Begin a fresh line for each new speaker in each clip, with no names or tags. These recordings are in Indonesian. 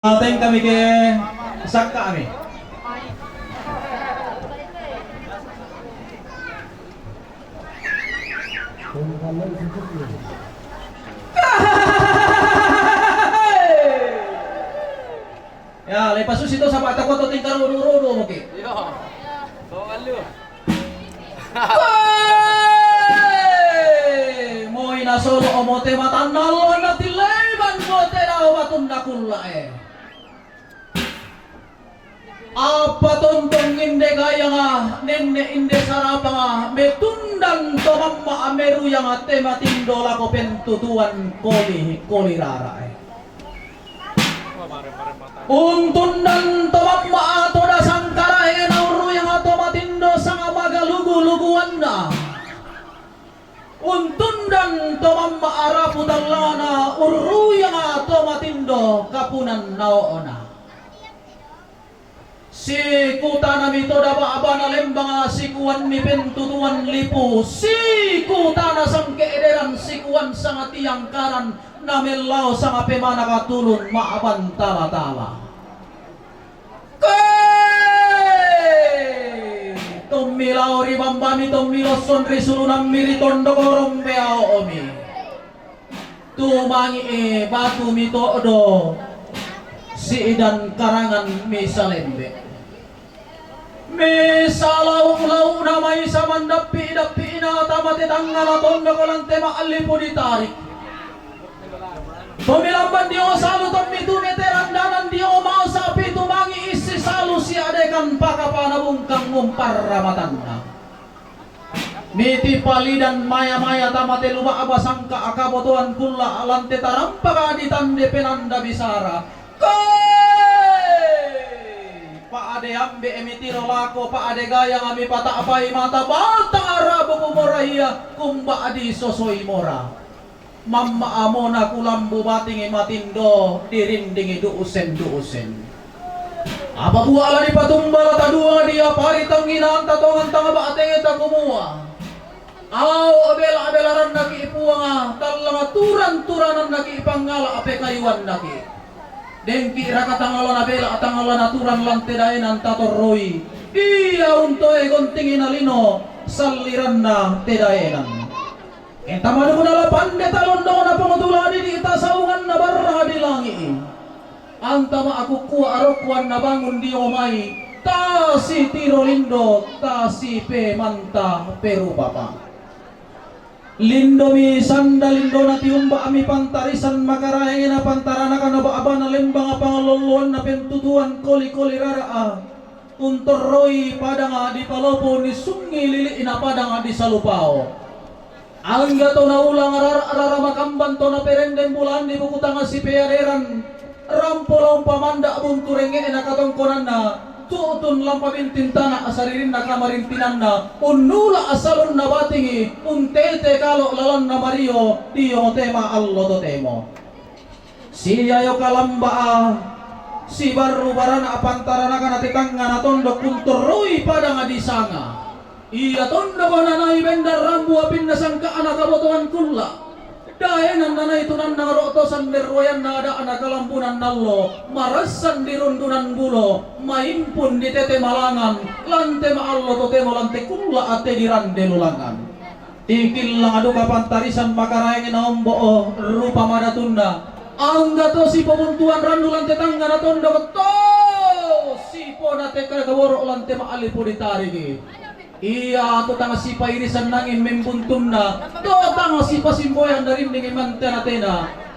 Ating kami ke Saka kami. Ya, lepas itu sa bata ko to ting karuro mo ki.
Yo. Bawa lu.
Mo ina solo omote matanalo na tileban mo te na watunda kulla. Apa tontong inde gaya nga nenne inde sarapa nga metundang to mamma ameru yang ate matindola ko pentutuan koli rara. Untundan to mamma ato da sangkara na uru yang ato matindo sang magalugu-luguan na. Untundan to mamma arapu talana uru yang ato matindo kapunan naona. Si kuta nami to daba abana lembang sikuan mi pentutuan lipu si kuta na sang keederan sikuan sang tiang karan namelaw sang apemana katulun maaban tala-tala. Tumilaw ribambami tumilos sonri sulunang miritondo korong beao omi tumangi batu mitodo si idan karangan misalembe misalaw-law na may samandapi-dapi na tamati tanggal tondo ko lang tema alipo ditarik tumilamban diyo salu tomitu meterandanan diyo mau sapi tumangi isi salu si adekan pakapanabungkang ngumparamatan na miti palidan maya-maya tamate lupa abasangka akabotuan kulla alante tarampaka ditande penanda bisara pa ade ambe emitiro lako pa ade gaya ngami pata apai mata batang arabo kumorahia kumba adi sosoi mora mamma amona kulambu batingi matindo dirindingi duusen apa buah ala di patumbala tadua dia pari tanginan tatongan tanga bateng eta kumua au abela ran naki ipuanga talanga turan-turanan naki ipangala ape kayuan naki dengki raka tangalon abela tangalon aturan lante daenan tatorroi iya untoe gontingin alino saliran na tedaenan enta manu kunala pande talon dong na pangutuladi di ita saungan na barra di langi antama aku kuwa arokwan na bangun di omai ta si tiro lindo ta si pe manta peru papa lindo mi sanda lindo na tiumba ami pantarisan makarahe na pantarana kana baaba na lembang pangaloluan na pentutuan koli rara untoroi padanga di palopo ni sungi lili ina padanga di salupao angga to na ulang rara makamban to na perendem bulan di bukutanga si peaderan rampolong pamanda bunturenge na katongkonan na tuutun lampabintin tanah asaririn na kamarintinan na unula asalon na batingi untete kalo lalon na Mario diyo tema allo to temo siya yo kalamba si baru barana apantara na kanatitanga na tondo kunturoy pada nga disanga iya tondo ko na naibendar rambu apin na sangka anak kabotohan kulla daenan na itunan na rotosan berroyan na ada anak kalampunan nallo marasan dirundunan bulo maimpun di tete malangan lante maallo to temo lante kulla ate dirande lulangan ikil lang adu kapantarisan makarayang inaombo rupa madatunda angga to si pabuntuan randu lante tangga na tondo to si po nate kagaworo lante maalipo ditarigi iya to tanga si pairisan nangin membuntun na to tanga si pasimboyan dari ning mantena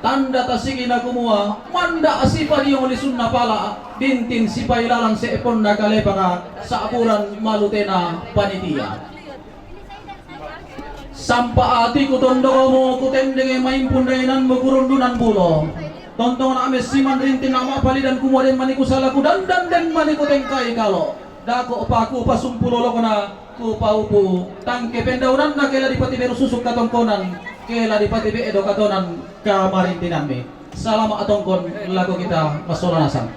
tanda tasigi na kumua manda asipa diyo lisun na pala bintin si pailalang se epon na kalepaka sa apuran malutena panitia sampa ati ko tondo ko mo kutendenge maimpun dainan mo kurundunan bulo tontong na ames siman rintin na mapalidan kumuaden maniku salaku dan maniku tengkai kalo dako paku pasumpulo ko na kupaupu tangke pendaunan na kela dipati beru susuk katongkonan kela dipati be edo katonan kamarintinan me salama atongkon lagu kita masolanasan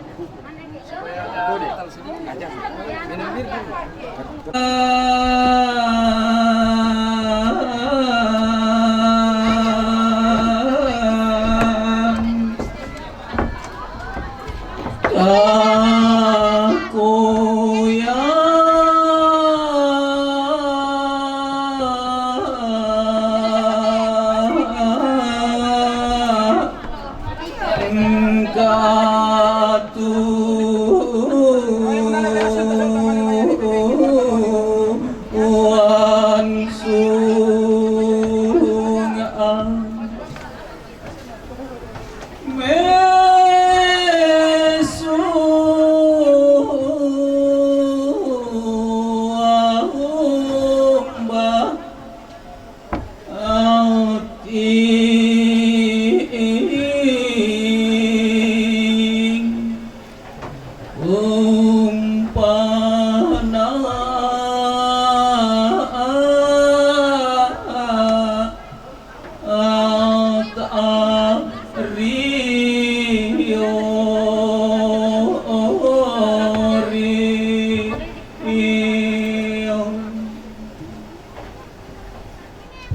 Aku yang katuan sungang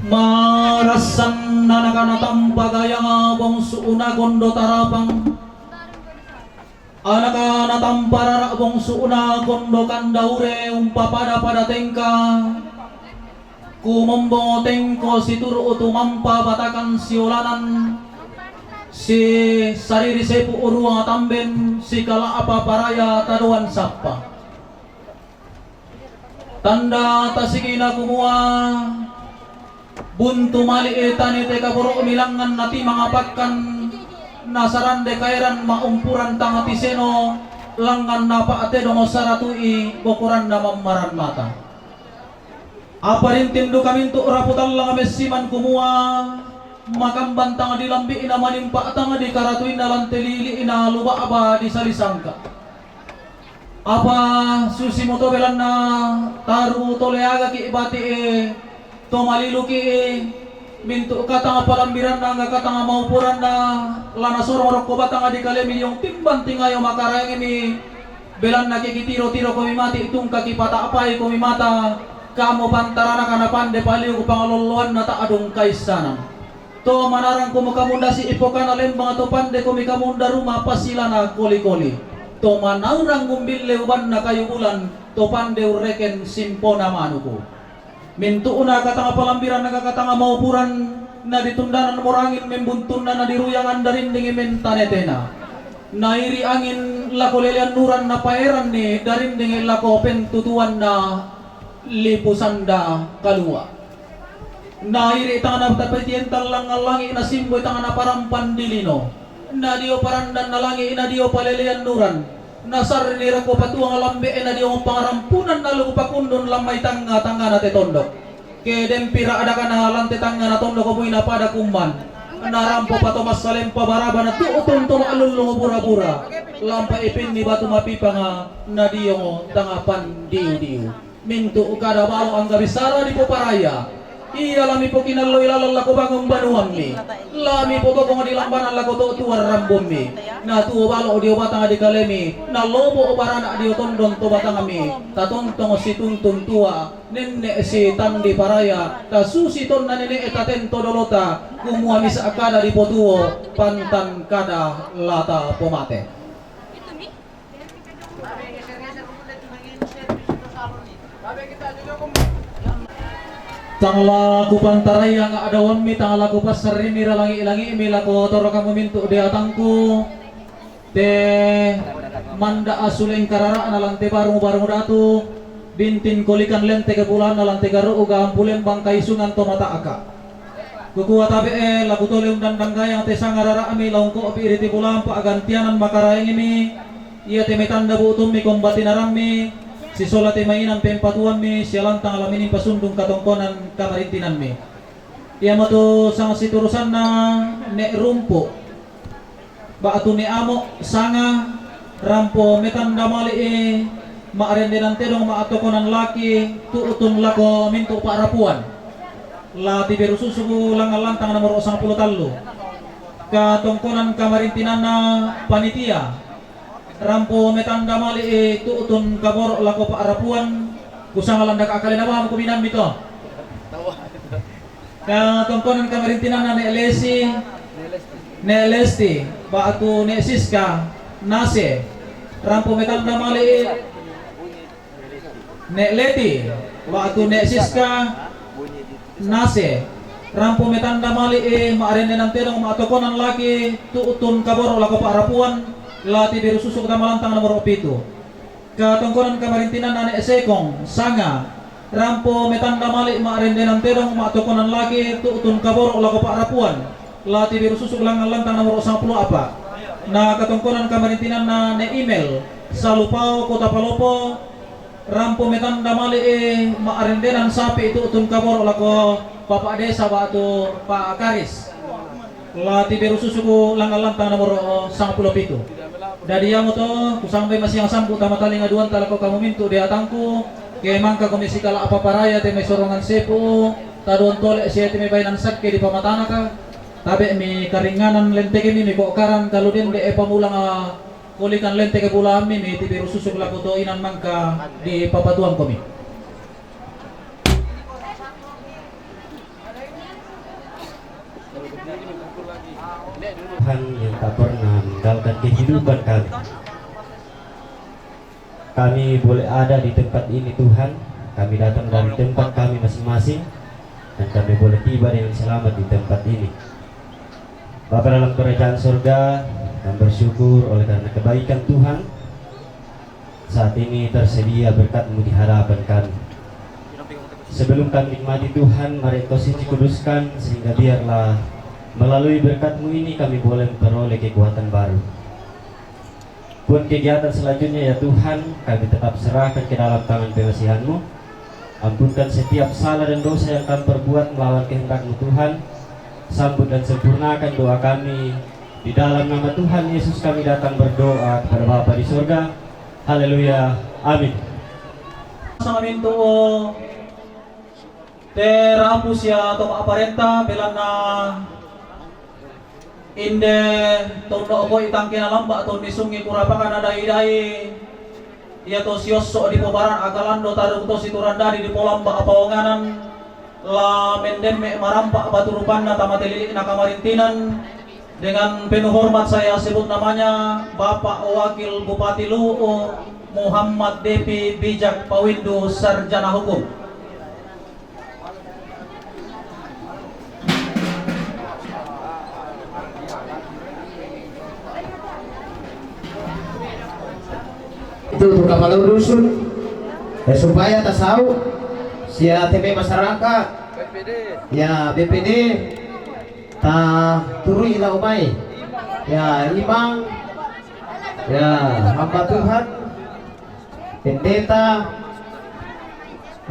marasan nanakana tampagayang abong suuna gondo tarapang anakana tamparara abong suuna gondo kandaure umpapada pada tengka kumombongo tengko situru utumampa batakan siolanan si sariri sepu uruang tamben si kala apa paraya taduan sapa tanda tasikina kumua buntu mali etani teka buruk milangan nati mangapatkan nasaran dekairan maumpuran tangati seno langan napa ate dongo saratui bokuran na mamaran mata apa rintindu kami untuk raputan lang mesiman kumua makamban tanga dilambi ina manimpa tanga di karatuin na lantelili ina luba aba di salisangka apa susi moto belan na taru toleaga ki ibati to maliluki mintu katanga palambiran na nga katanga maupuran na lana sorong ko batanga di kalemi yung timban tingayo makarang ini belan nakikitiro-tiro kumimati itong kakipata apay kumimata kamo pantarana kana pande paliw ko pangaluluan na taadong kaisanang to manarang kumukamunda si ipokan alin mga to pande kumikamunda rumah pasila na koli-koli to manaurang gumbille uban na kayo ulan to pande ureken simpona manuko mintu una katanga palambiran nakakatanga maupuran na ditundanan morangin membuntun na nadiruyangan darin dingi mentanetena nairi angin lako lelian nuran na paeran ni darin dingi lako pentutuan na lipusanda kalua nairi tanga na tapetiental lang langi na simboy tanga na parampan dilino na dio parandan na langi na dio palelian nuran nasar ni rako patuang lambe na dio pangarampunan na lupakundon lamay tanga na tetondok ke dempira ada kana lante tanga na tondok ko na pada kumban narampo pato masalem pabaraba na tuutong to alulungo bura-bura lampa ipin ni batu mapipa nga na dio tangapan diu mintu ukada balo ang gabisara di poparaya iya lami po kinaloy lalala ko bagong banuan mi lami po bagong dilambanan lako to tuwar rambom mi na tuwo balo o diyo batang adikalemi na lobo o barana diyo tondon to batang mi tatontong si tuntun tuwa nenne si tandi paraya ta susiton na nene etaten to dolota kumuami sa akada di potuo pantan kada lata pomate tangla ku pantaray yang adawan mi tangla ku pasari mi ralangi mi lako toro kamu mintu de atangku te manda asuleng karara analante barung datu bintin kolikan lente ke bulan analante garu uga ambulen bangkai sungan to mata aka kukuha tabi laku tole undan danggayang te sangarara mi laungko api iriti bulan pa agantianan makarayang mi iya te metanda buutum mi kombatin arami si sola te mainan pempatuan mi sialantang alaminin pasundung katongkonan kamarintinan mi iya mo to sang siturusan na ne rumpo baatu ni amo sanga rampo metanda mali maarendenan tedong maatokonan laki tuutun lako mintu paarapuan la tiberu susuku langalantang nomor 10 tallo katongkonan kamarintinan na panitia rampo metanda mali tuutun kabor lako paarapuan kusang landak akalin awam kuminan mito katongkonan kamarintinan na ne Lesti baatu ne Siska nase rampo metanda mali Nek Leti waktu Nek Siska Nase rampo metanda mali maarende nanterong maatokonan lagi tuutun kaboro lako paarapuan lati biru susuk tamalantang nomor 7 katongkonan kamarintinan Nek Sekong Sanga rampo metanda mali maarende nanterong maatokonan lagi tuutun kaboro lako paarapuan lati biru susuk lantang nomor 10 apa na katongkonan kamarintinan na email salupao kota Palopo rampo metanda mali maarendenan sapi itu utun kabor lako Bapak Desa waktu Pak Karis lati biru susuku lantang nomor 10 dari yang to kusampai masih yang sampu tama tali ngaduan talako kamu mintu di atangku ke mangka komisi kala apa paraya teme sorongan sepu taduan tolek sia teme bainan sakke di pamatana ka tabe mi karinganan lenteke mi kokaran kalau den de pamulang kulikan lenteke pula mi tibiru susuk lako to inan mangka di papatuan komi
Tuhan yang tak pernah meninggalkan kehidupan kami. Kami boleh ada di tempat ini Tuhan. Kami datang dari tempat kami masing-masing dan kami boleh tiba dengan selamat di tempat ini. Bapa dalam kerajaan surga, kami bersyukur oleh karena kebaikan Tuhan. Saat ini tersedia berkat-Mu di hadapan kami. Sebelum kami nikmati Tuhan, mari Engkau suci kuduskan sehingga biarlah melalui berkat-Mu ini kami boleh memperoleh kekuatan baru. Pun kegiatan selanjutnya ya Tuhan, kami tetap serahkan ke dalam tangan pengasihan-Mu. Ampunkan setiap salah dan dosa yang kami perbuat melawan kehendak-Mu Tuhan. Sambut dan sempurnakan doa kami. Di dalam nama Tuhan Yesus kami datang berdoa kepada Bapa di surga. Haleluya. Amin.
Sama minto terapus ya to aparenta belana inde tondo ko itangke na lamba to nisungi kurapakan ada idai ya to sioso di pobaran agalando taru to situranda di polamba apawanganan la menden me marampa baturupan na tamatelilik na kamarintinan dengan penuh hormat saya sebut namanya Bapak Wakil Bupati Lu'u Muhammad Depi Bijak Pawindu Sarjana Hukum.
Itu untuk kepala dusun ya, supaya tahu sia TP masyarakat
BPD.
ya BPD ta turu ila umai ya imam ya hamba Tuhan pendeta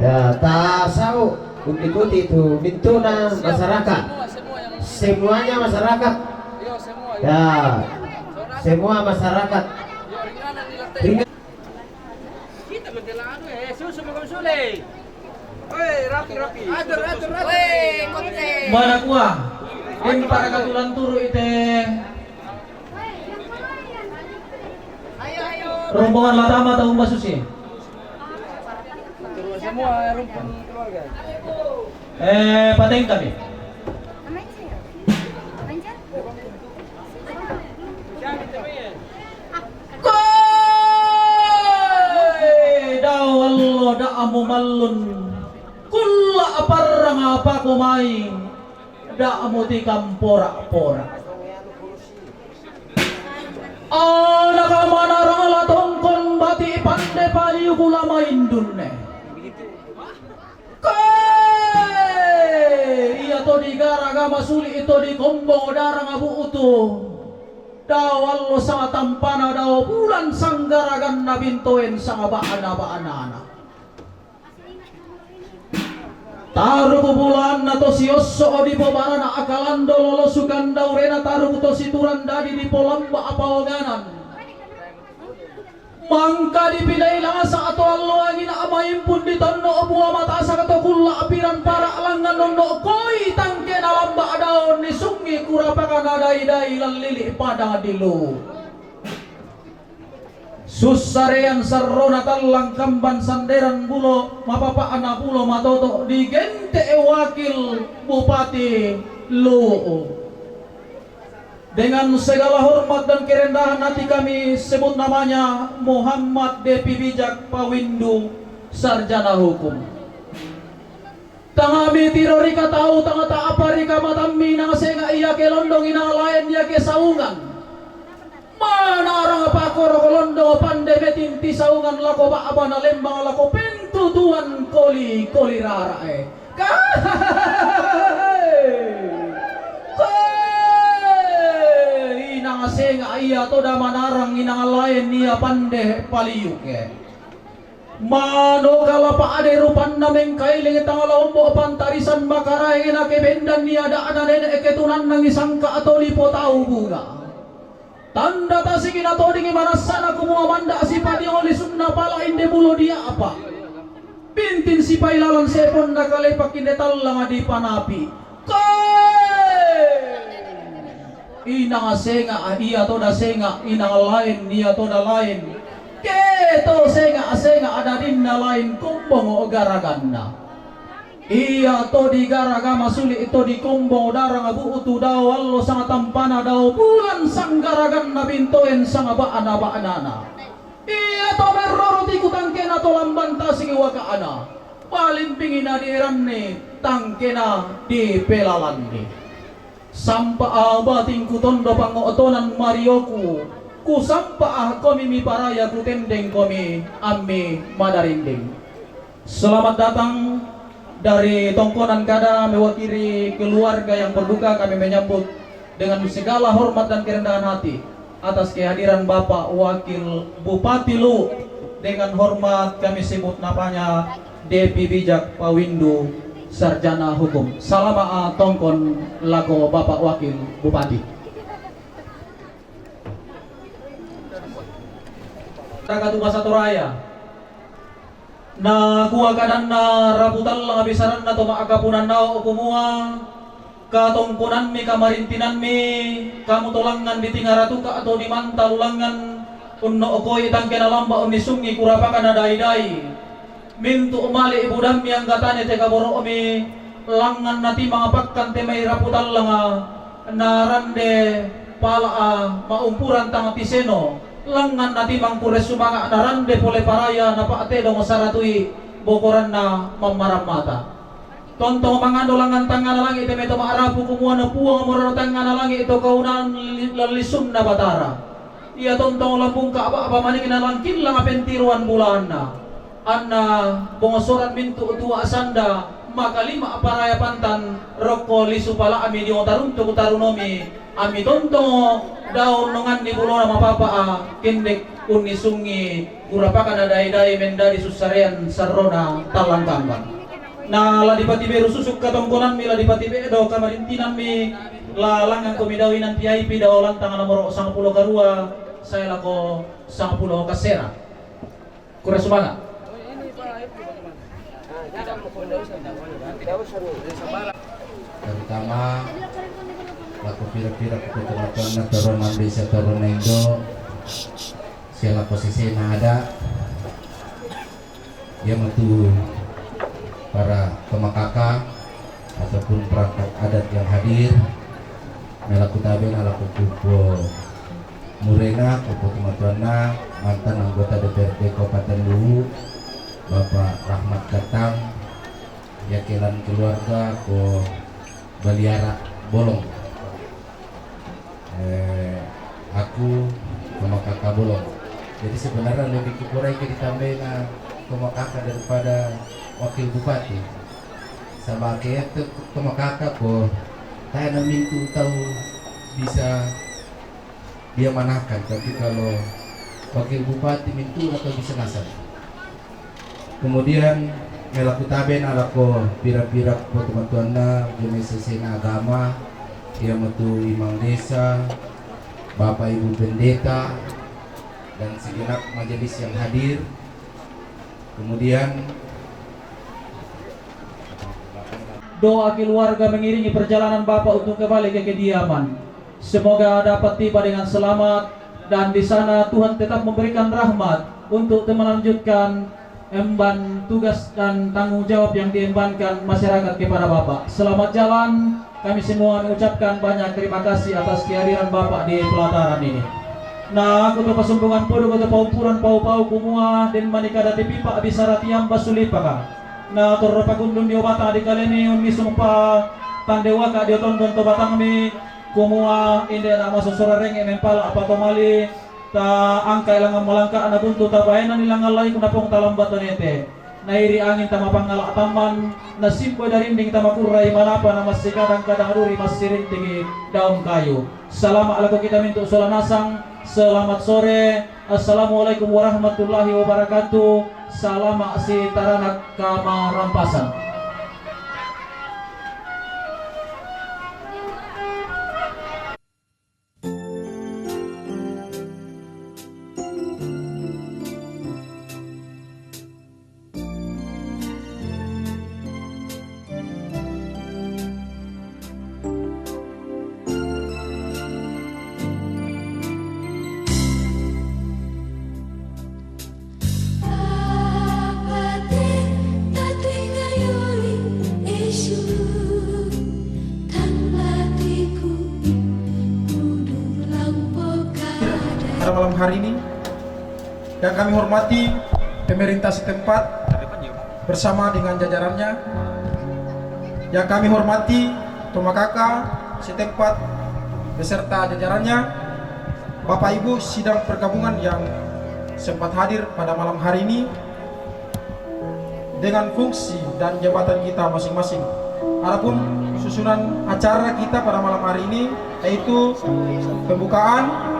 ya ta sau ikuti itu mintuna masyarakat semuanya masyarakat
Yo semua.
ya semua masyarakat ringan.
Kita mentelaan susu makan sule. Oi, rapi. Atur. Oi, konte.
Mana kuah? Ini para katulan turu ite.
Ayo.
Rombongan latama tahu Mbak Susi.
Turun semua rumpun keluarga.
Pateng kami.
Jangan temen.
Daw Allah da'amu mallun kulla aparang apa kumain da'amu tikam porak-porak nakamana rangala tongkon bati pande payu kula maindunne iya to di garaga masuli ito di kombong darang abu utuh dawal sa tampana daw bulan sanggaragan na bintoen sa baan-baanana. Taruh bulan na to si Yosso di bobara na akalando lolosukan daw rena taruh to si Turanda di polamba apawanganan. Mangka dipilay lang sa ato alloangin amayin pun di tanno buwa mata sa kato kula apiran para alangan nono koy tangke na lamba daw ni sungi kurapakan aday-day lalili pada dilo. Susarean sarona talang kamban sanderan bulo mapapaan na bulo matoto di gente wakil Bupati Lu'u. Dengan segala hormat dan kerendahan hati kami sebut namanya Muhammad Depi Bijak Pawindu, sarjana hukum. Tangami tiro rika tahu tanga ta apa rika matami nang senga iya ke londong ina lain iya ke saungan. Mana orang apa koro kolondong pandai betinti saungan lako ba abana lembang lako pintu tuan koli rarae. Inang senga iya to da manarang inang lain niya pande paliyuke. Mano kala pa ade rupan nameng kailing tang lombo pantarisan makaray na kebendan niya da ana nene eketunan nang isangka atau lipo tau bunga. Tanda tasingin ato dingi manasana kumua manda si padi oli sunna pala inde bulo dia apa. Pintin si pailalan sepon na kalepak inde talang di panapi. Inang senga iya to da senga inang lain niya to da lain keto senga ada dinna lain kumbong o garaganna iya to di garaga masuli ito di kumbong darang abu utu daw allo sang tampana daw bulan sang garaganna bintoen sang baana iya to merroroti kutangkena to lamban tasing wakaana palimpingin na di eranne tangkena di pelalanni. Sampa abating kutondo pangotonan Marioku ku sampa kami mi paraya ku tendeng kami ami madarinding. Selamat datang dari tongkonan kada mewakili keluarga yang berduka, kami menyambut dengan segala hormat dan kerendahan hati atas kehadiran Bapak Wakil Bupati Lu. Dengan hormat kami sebut namanya Depi Bijak Pawindu, sarjana hukum. Salama tongkon lago Bapak Wakil Bupati. Takatu Masatoraya. Na kuwa kadan na rabutan lang abisaran na tumaakapunan na o kumua katongkunan mi kamarintinan mi kamutulangan di tingaratu ka atau di mantalulangan unno okoy tangke na lamba unni sungi kurapakan na dai-dai mintu umali ibu dami ang katane te kaboro mi langan nati mga pakkan te may raputan lang narande pala maumpuran tang tiseno langan nati mangkures sumanga narande pole paraya na paate dong saratui bokoran na mamaramata tontong mga dolangan tangan na langit ito maarapu kumuha na puwang moro tangan na langit ito kaunan lalisum na batara iya tontong lampung ka apa maning na langkin lang apentiruan bulan na anna bongosoran mintu utua asanda makalima aparaya pantan roko lisu pala ami di otarunto tarunomi ami tonto daun nongan di bulo na mapapa kindek unisungi urapakan na dai-dai menda di susarean sarona talang kambang na ladipati beru susuk katongkonan mi ladipati bedo kamarintinan mi lalangan kumidawi nan PIP daw lantangan nomor 10 karua saya lako 10 kasera kura sumanga.
Terutama laku pira-pira kebetulan na turun desa turun Indo segala posisi yang ada yang itu para pemakaka ataupun perangkat adat yang hadir melaku taben alaku kupo murena kupo tematuana mantan anggota DPRD Kabupaten Luwu Bapak Rahmat Katang yakilan keluarga ko Baliara Bolong aku pemakaka Bolong. Jadi sebenarnya lebih kikurai ke ditambahin pemakaka daripada wakil bupati sama kayak pemakaka ko tayo namin tuh tahu bisa dia manakan, tapi kalau wakil bupati mintu atau bisa nasab. Kemudian melaku taben alako pira-pira po teman-teman na jenis agama dia metu imam desa, bapak ibu pendeta dan segenap majelis yang hadir. Kemudian
doa keluarga mengiringi perjalanan Bapak untuk kembali ke kediaman. Semoga dapat tiba dengan selamat dan di sana Tuhan tetap memberikan rahmat untuk melanjutkan emban tugas dan tanggung jawab yang diembankan masyarakat kepada Bapak. Selamat jalan kami semua mengucapkan banyak terima kasih atas kehadiran Bapak di pelataran ini. Nah, aku tu pasumpungan podo ko paupuran pau-pau kumua den manika dati pipa bisara tiam basulipaka. Nah, turro pagundong di obata di kaleni umisung pa tandewa ka di tondon to batang mi kumua inde na masusura reng emempal apa to mali ta angka ilang malangka ana buntu ta bahenan ilang alay kunapong talambat nete. Nairi angin tama pangala taman na simpo dari ding tama kurai manapa na masih kadang-kadang ruri masih rintingi daun kayu. Selamat alaku kita minta solanasang. Selamat sore. Assalamualaikum warahmatullahi wabarakatuh. Selamat si taranak kamarampasan.
Pada malam hari ini yang kami hormati pemerintah setempat bersama dengan jajarannya, yang kami hormati Tomakaka setempat beserta jajarannya, Bapak Ibu sidang pergabungan yang sempat hadir pada malam hari ini dengan fungsi dan jabatan kita masing-masing. Adapun susunan acara kita pada malam hari ini yaitu pembukaan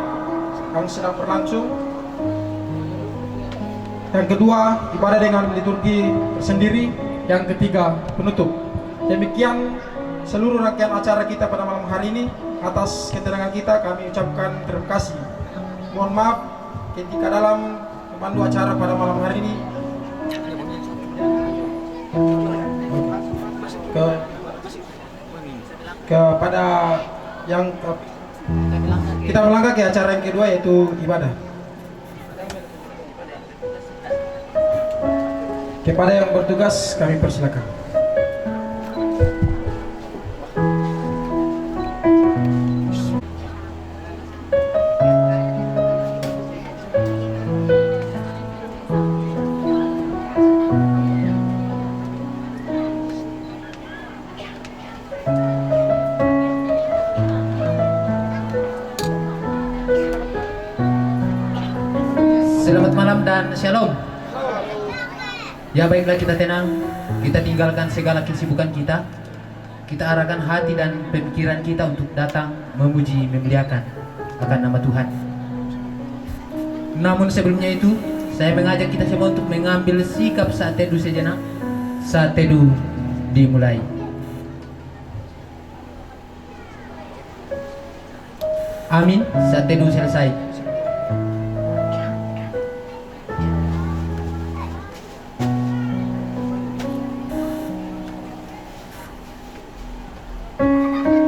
yang sedang berlangsung, yang kedua ibadah dengan liturgi tersendiri, yang ketiga penutup. Demikian seluruh rangkaian acara kita pada malam hari ini. Atas keterangan kita kami ucapkan terima kasih. Mohon maaf ketika dalam memandu acara pada malam hari ini kepada yang kita melangkah ke acara yang kedua yaitu ibadah. Kepada yang bertugas kami persilakan.
Selamat malam dan shalom. Ya baiklah, kita tenang, kita tinggalkan segala kesibukan kita. Kita arahkan hati dan pemikiran kita untuk datang memuji, memuliakan akan nama Tuhan. Namun sebelumnya itu, saya mengajak kita semua untuk mengambil sikap saat teduh sejenak. Saat teduh dimulai. Amin. Saat teduh selesai.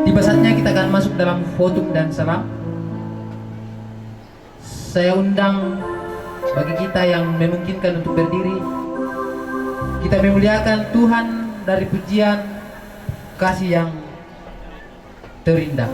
Tiba saatnya kita akan masuk dalam khotbah dan salam. Saya undang bagi kita yang memungkinkan untuk berdiri. Kita memuliakan Tuhan dari pujian kasih yang terindah.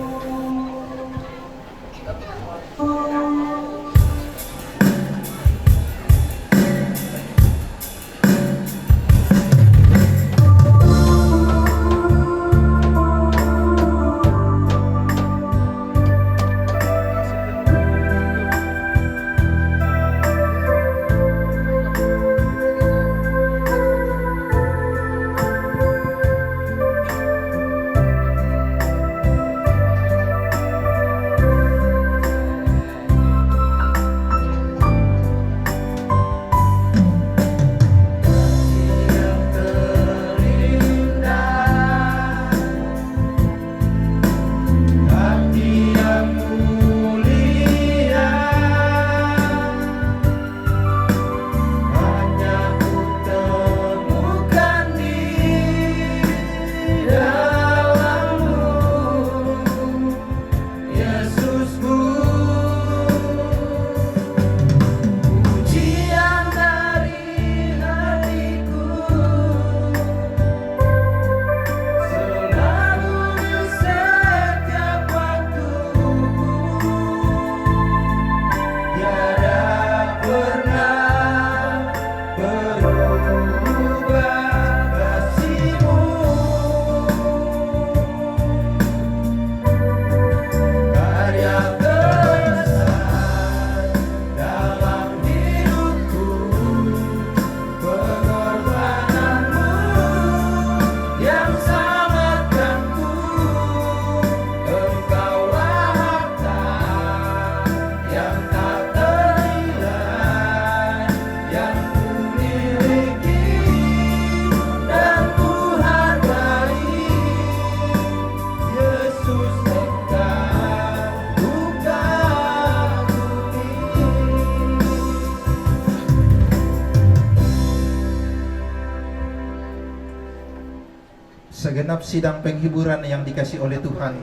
segenap sidang penghiburan yang dikasih oleh Tuhan.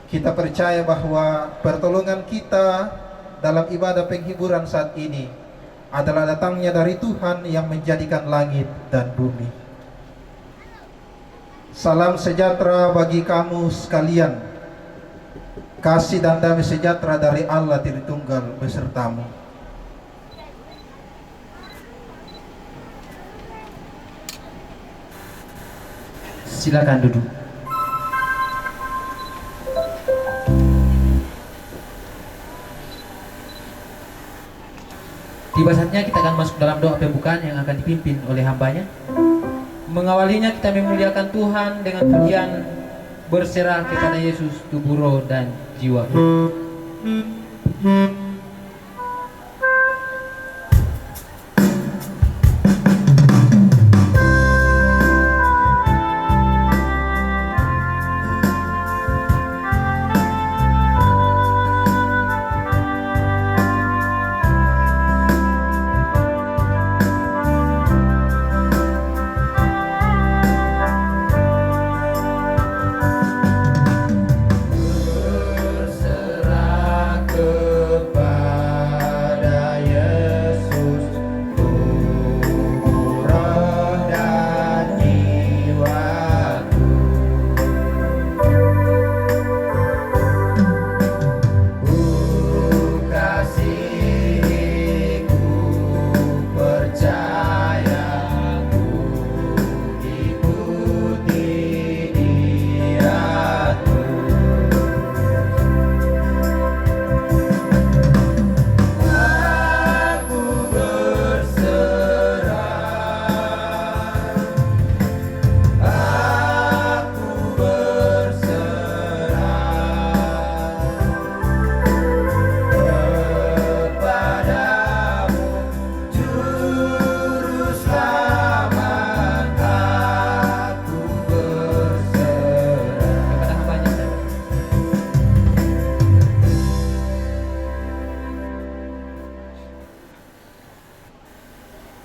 Kita percaya bahwa pertolongan kita dalam ibadah penghiburan saat ini adalah datangnya dari Tuhan yang menjadikan langit dan bumi. Salam sejahtera bagi kamu sekalian. Kasih dan damai sejahtera dari Allah Tritunggal besertamu.
Silakan duduk. Tiba saatnya kita akan masuk dalam doa pembukaan yang akan dipimpin oleh hambanya. Mengawalinya kita memuliakan Tuhan dengan pujian berserah kepada Yesus tubuh, roh, dan jiwa.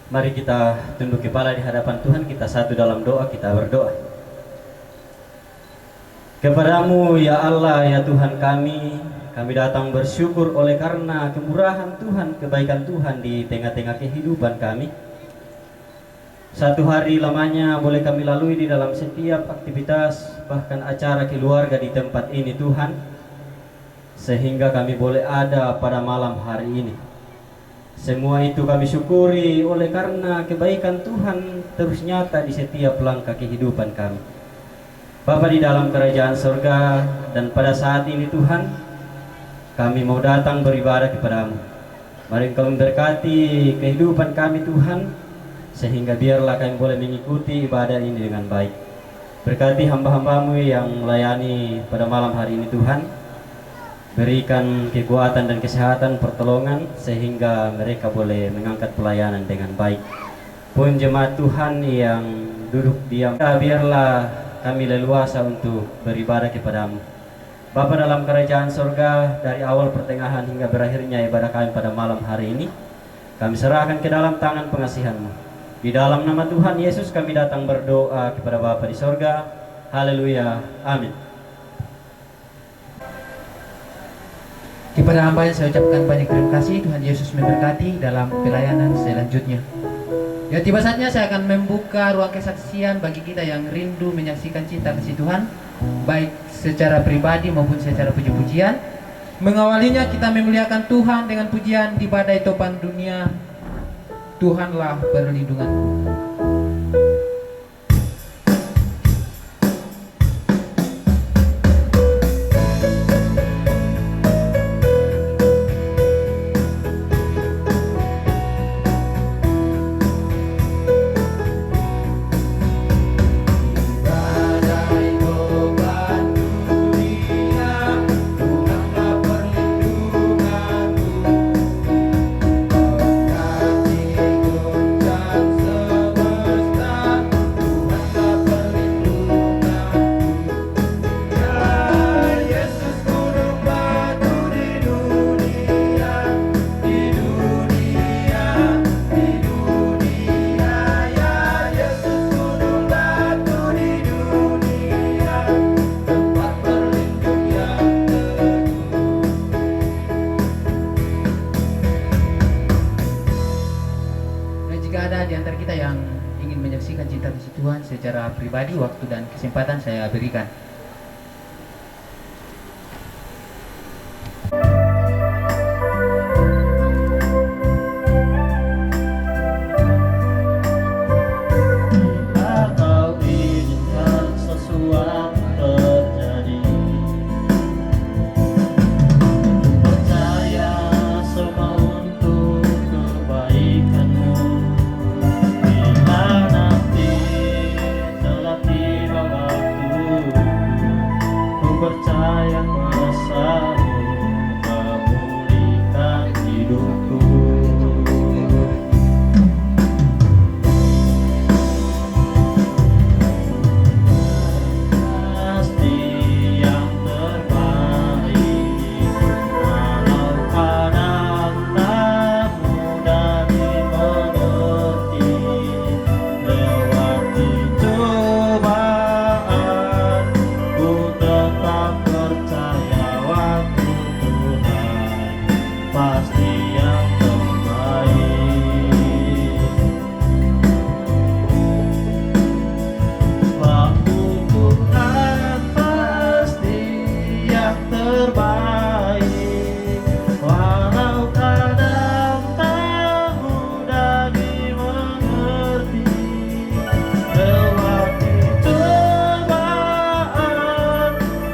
Mari kita tunduk kepala di hadapan Tuhan, kita satu dalam doa, kita berdoa. Kepadamu ya Allah, ya Tuhan kami datang bersyukur oleh karena kemurahan Tuhan, kebaikan Tuhan di tengah-tengah kehidupan kami. Satu hari lamanya boleh kami lalui di dalam setiap aktivitas, bahkan acara keluarga di tempat ini Tuhan, sehingga kami boleh ada pada malam hari ini. Semua itu kami syukuri oleh karena kebaikan Tuhan terus nyata di setiap langkah kehidupan kami. Bapa di dalam kerajaan surga, dan pada saat ini Tuhan, kami mau datang beribadah kepadamu. Mari Engkau memberkati kehidupan kami Tuhan, sehingga biarlah kami boleh mengikuti ibadah ini dengan baik. Berkati hamba-hambamu yang melayani pada malam hari ini Tuhan. Berikan kekuatan dan kesehatan, pertolongan, sehingga mereka boleh mengangkat pelayanan dengan baik. Pun jemaat Tuhan yang duduk diam, biarlah kami leluasa untuk beribadah kepadamu. Bapa dalam kerajaan surga, dari awal pertengahan hingga berakhirnya ibadah kami pada malam hari ini, kami serahkan ke dalam tangan pengasihan-Mu. Di dalam nama Tuhan Yesus kami datang berdoa kepada Bapa di surga. Haleluya. Amin.
Kepada hamba yang saya ucapkan banyak terima kasih. Tuhan Yesus memberkati dalam pelayanan selanjutnya. Ya, tiba saatnya saya akan membuka ruang kesaksian bagi kita yang rindu menyaksikan cinta kasih Tuhan, baik secara pribadi maupun secara puji-pujian. Mengawalinya kita memuliakan Tuhan dengan pujian di badai topan dunia. Tuhanlah perlindunganku.
Semua
jika ada di antara kita yang ingin menyaksikan cinta kasih Tuhan secara pribadi, waktu dan kesempatan saya berikan.
Atau izinkan sesuatu terjadi, percaya semua untuk kebaikanmu. Bila nanti telah tiba waktu, ku percaya kuasamu memulihkan hidupku. Pasti yang terbaik, walau kadang tak mudah dimengerti. Lewati cobaan, ku tetap percaya waktu Tuhan pasti yang terbaik. Waktu Tuhan pasti yang terbaik, walau kadang tak mudah dimengerti. Lewati cobaan,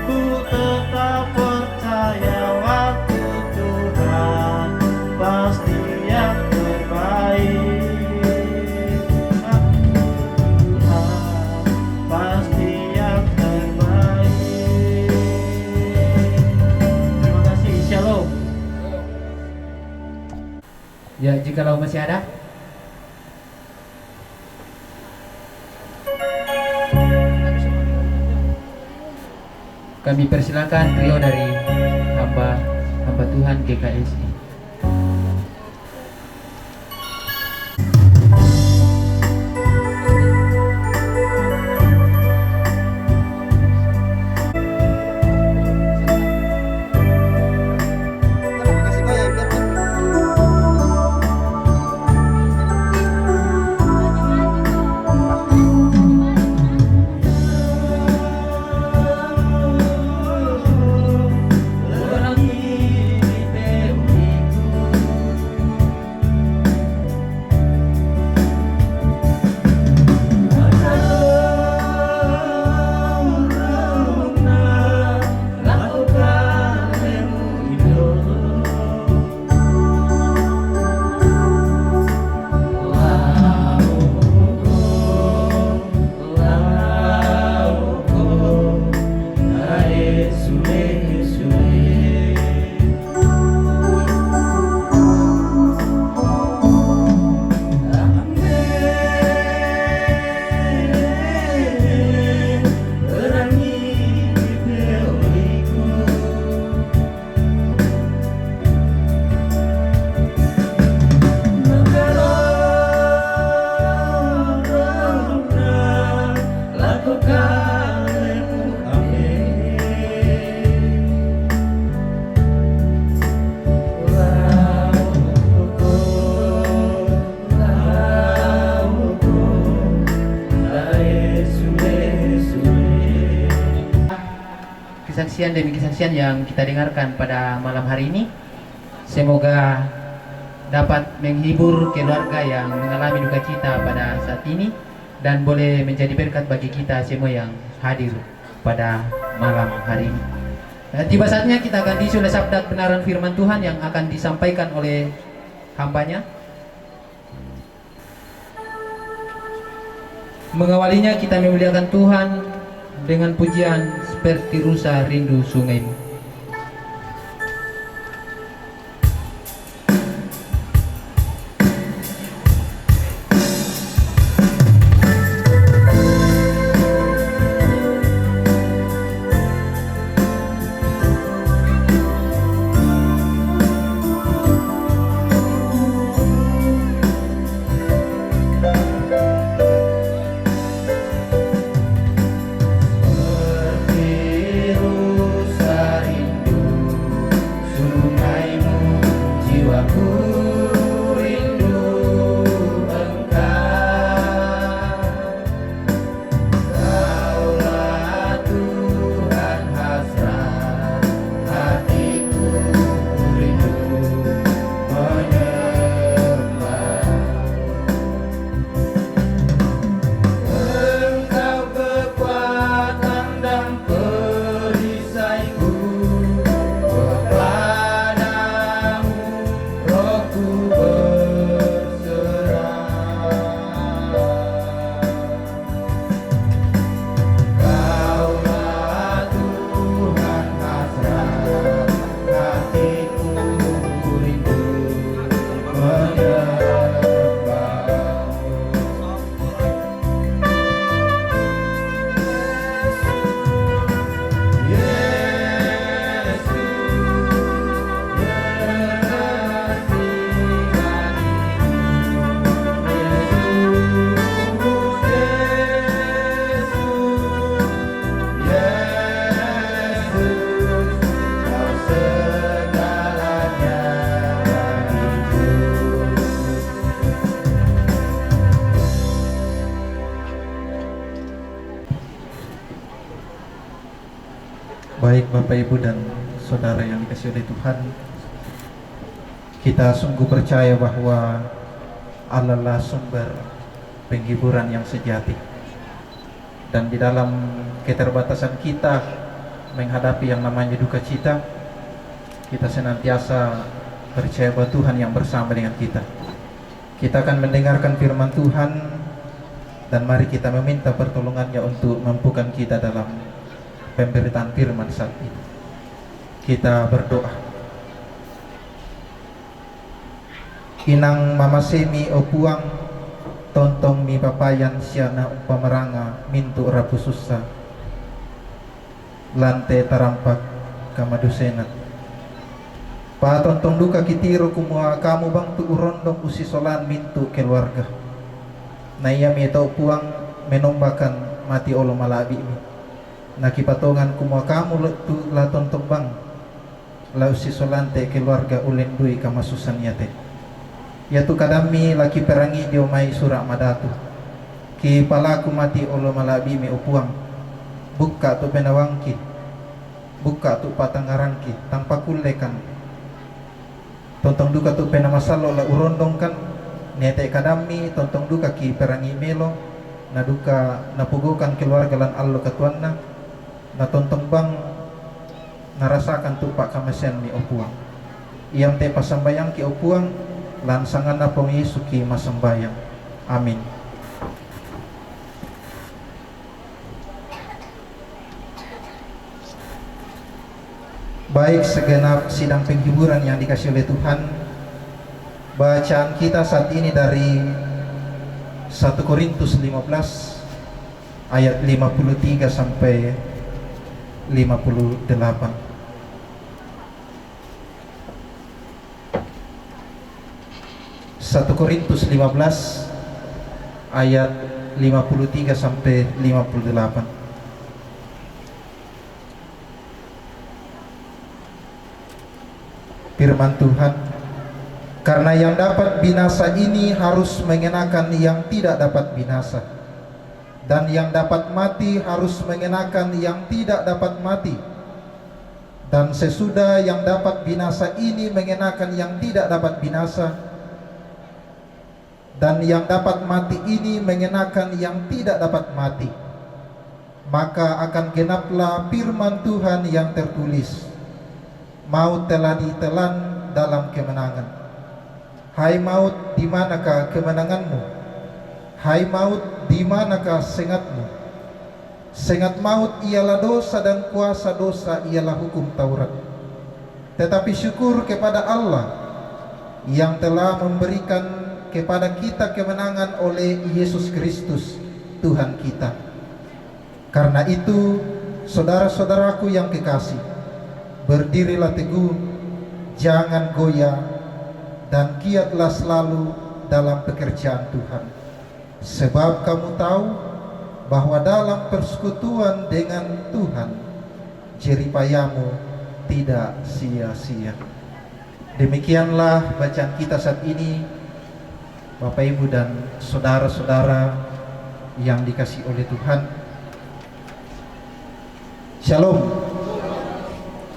ku tetap percaya waktu Tuhan pasti yang terbaik. Tuhan pasti yang terbaik. Terima kasih, shalom.
Ya, jikalau masih ada, kami persilakan trio dari hamba Tuhan GKSI.
Orang ini
kesaksian demi kesaksian yang kita dengarkan pada malam hari ini. Semoga dapat menghibur keluarga yang mengalami duka cita pada saat ini dan boleh menjadi berkat bagi kita semua yang hadir pada malam hari ini. Tiba saatnya kita akan diisi oleh sabda kebenaran firman Tuhan yang akan disampaikan oleh hambanya. Mengawalinya kita memuliakan Tuhan dengan pujian seperti rusa rindu sungaimu.
Seperti rusa
Baik Bapak Ibu dan Saudara yang dikasihi oleh Tuhan, kita sungguh percaya bahwa Allah lah sumber penghiburan yang sejati. Dan di dalam keterbatasan kita menghadapi yang namanya duka cita, kita senantiasa percaya bahwa Tuhan yang bersama dengan kita. Kita akan mendengarkan firman Tuhan, dan mari kita meminta pertolongannya untuk mampukan kita dalam pemberitaan firman saat ini. Kita berdoa. Inang mama semi opuang tontong mi papayan siana umpamaranga mintu rapu susah lante tarampak kamadusenat pa tontong duka kitiro kumua kamu bang tu urondong usi solan mintu keluarga na iya mi tau puang menombakan mati olo malabi mi nakipatongan kumua kamu tu la tontong bang la usi solante keluarga ulen dui kamasusan yate yaitu kadami laki perangi dio mai surak madatu ki palaku mati olo malabi mi upuang buka tu penawangki buka tu patangaranki tanpa kulekan tontong duka tu pena masalo la urondong kan nete kadami tontong duka ki perangi melo na duka na pugukan keluarga lan allo katuanna na tontong bang narasakan tu pak kamesen mi upuang iyang te pasambayang ki upuang lansangan na pong Yesu ki masambayang. Amin. Baik segenap sidang penghiburan yang dikasih oleh Tuhan, bacaan kita saat ini dari 1 Korintus 15 ayat 53 sampai 58. 1 Korintus 15 ayat 53 sampai 58. Firman Tuhan, karena yang dapat binasa ini harus mengenakan yang tidak dapat binasa, dan yang dapat mati harus mengenakan yang tidak dapat mati, dan sesudah yang dapat binasa ini mengenakan yang tidak dapat binasa, dan yang dapat mati ini mengenakan yang tidak dapat mati, maka akan genaplah firman Tuhan yang tertulis, maut telah ditelan dalam kemenangan. Hai maut, di manakah kemenanganmu? Hai maut, di manakah sengatmu? Sengat maut ialah dosa, dan kuasa dosa ialah hukum Taurat. Tetapi syukur kepada Allah yang telah memberikan kepada kita kemenangan oleh Yesus Kristus Tuhan kita. Karena itu, saudara-saudaraku yang kekasih, berdirilah teguh, jangan goyah, dan giatlah selalu dalam pekerjaan Tuhan. Sebab kamu tahu bahwa dalam persekutuan dengan Tuhan, jeripayamu tidak sia-sia. Demikianlah bacaan kita saat ini, Bapak Ibu dan saudara-saudara yang dikasihi oleh Tuhan. Shalom.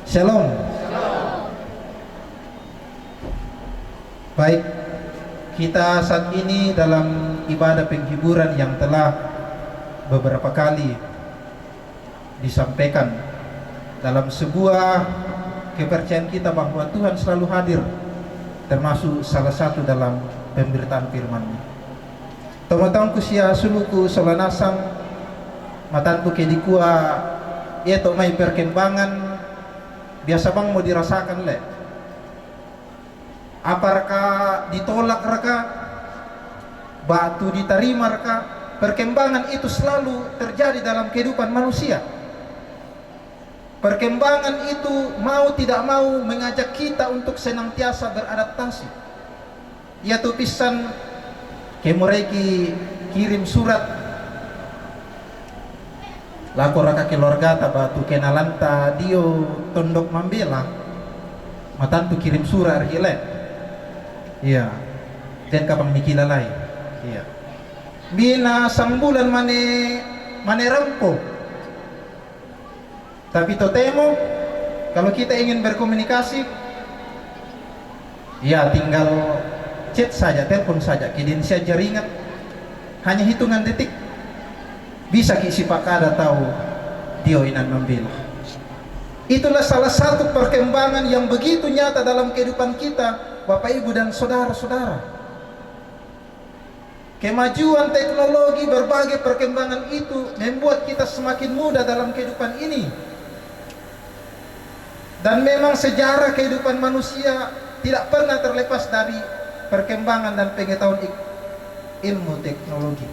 Shalom. Baik, kita saat ini dalam ibadah penghiburan yang telah beberapa kali disampaikan dalam sebuah kepercayaan kita bahwa Tuhan selalu hadir, termasuk salah satu dalam pemberitaan firman-Nya. Tomatangku sia suluku solanasang matantu kedikua ito may perkembangan biasa bang mau dirasakan le. Apakah ditolak raka, batu diterima raka, perkembangan itu selalu terjadi dalam kehidupan manusia. Perkembangan itu mau tidak mau mengajak kita untuk senantiasa beradaptasi. Yaitu pisan kemureki kirim surat lapor raka keluarga tabatu kenalanta dio tondok mambela matantu kirim surat hile. Iya, dan kapang mikilalay. Iya. Bina sambulan mane rampo. Tapi totemo kalau kita ingin berkomunikasi, ya tinggal chat saja, telepon saja, kidensia jaringan hanya hitungan detik bisa kisi pakada tahu Dio inan membela. Itulah salah satu perkembangan yang begitu nyata dalam kehidupan kita, Bapak Ibu dan saudara-saudara. Kemajuan teknologi, berbagai perkembangan itu membuat kita semakin mudah dalam kehidupan ini. Dan memang sejarah kehidupan manusia tidak pernah terlepas dari perkembangan dan pengetahuan ilmu teknologi.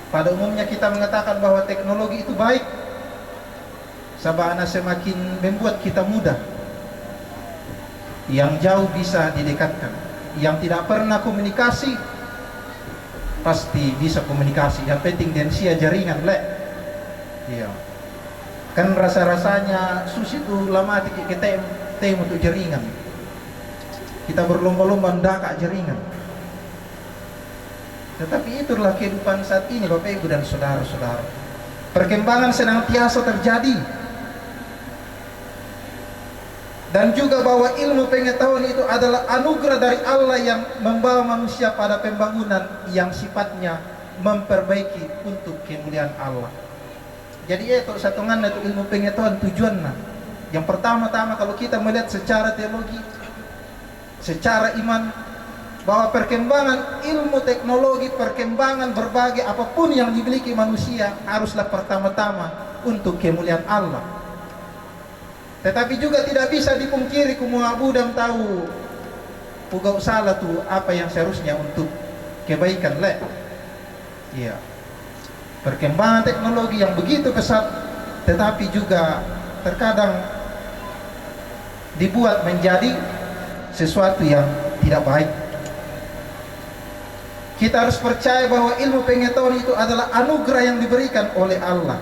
Pada umumnya kita mengatakan bahwa teknologi itu baik, sabana semakin membuat kita mudah. Yang jauh bisa didekatkan, yang tidak pernah komunikasi pasti bisa komunikasi. Yang penting densia jaringan le. Iya. Kan rasa-rasanya susi itu lama kita untuk jaringan. Kita berlomba-lomba mendakak jaringan. Tetapi itulah kehidupan saat ini, Bapak Ibu dan saudara-saudara. Perkembangan senantiasa terjadi. Dan juga bahwa ilmu pengetahuan itu adalah anugerah dari Allah yang membawa manusia pada pembangunan yang sifatnya memperbaiki untuk kemuliaan Allah. Jadi itu satungan itu ilmu pengetahuan tujuannya. Yang pertama-tama kalau kita melihat secara teologi, secara iman, bahwa perkembangan ilmu teknologi, perkembangan berbagai apapun yang dimiliki manusia haruslah pertama-tama untuk kemuliaan Allah. Tetapi juga tidak bisa dipungkiri kumua budam tahu pugau salah tu apa yang seharusnya untuk kebaikan le. Iya. Perkembangan teknologi yang begitu pesat tetapi juga terkadang dibuat menjadi sesuatu yang tidak baik. Kita harus percaya bahwa ilmu pengetahuan itu adalah anugerah yang diberikan oleh Allah.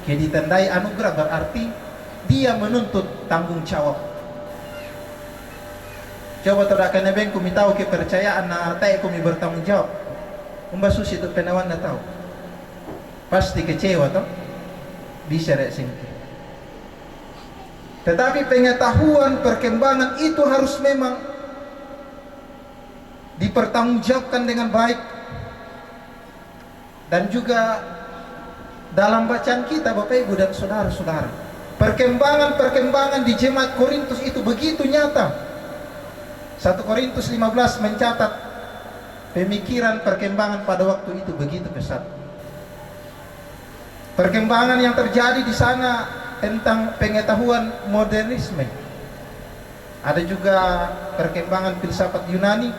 Ditandai anugerah berarti dia menuntut tanggung jawab. Coba terdakan nebeng kumi tahu kepercayaan na tai kumi bertanggung jawab. Umbasus itu penawan na tahu. Pasti kecewa toh. Bisa rek sini. Tetapi pengetahuan perkembangan itu harus memang dipertanggungjawabkan dengan baik. Dan juga dalam bacaan kita Bapak Ibu dan saudara-saudara, perkembangan-perkembangan di jemaat Korintus itu begitu nyata. 1 Korintus 15 mencatat pemikiran perkembangan pada waktu itu begitu pesat. Perkembangan yang terjadi di sana tentang pengetahuan modernisme. Ada juga perkembangan filsafat Yunani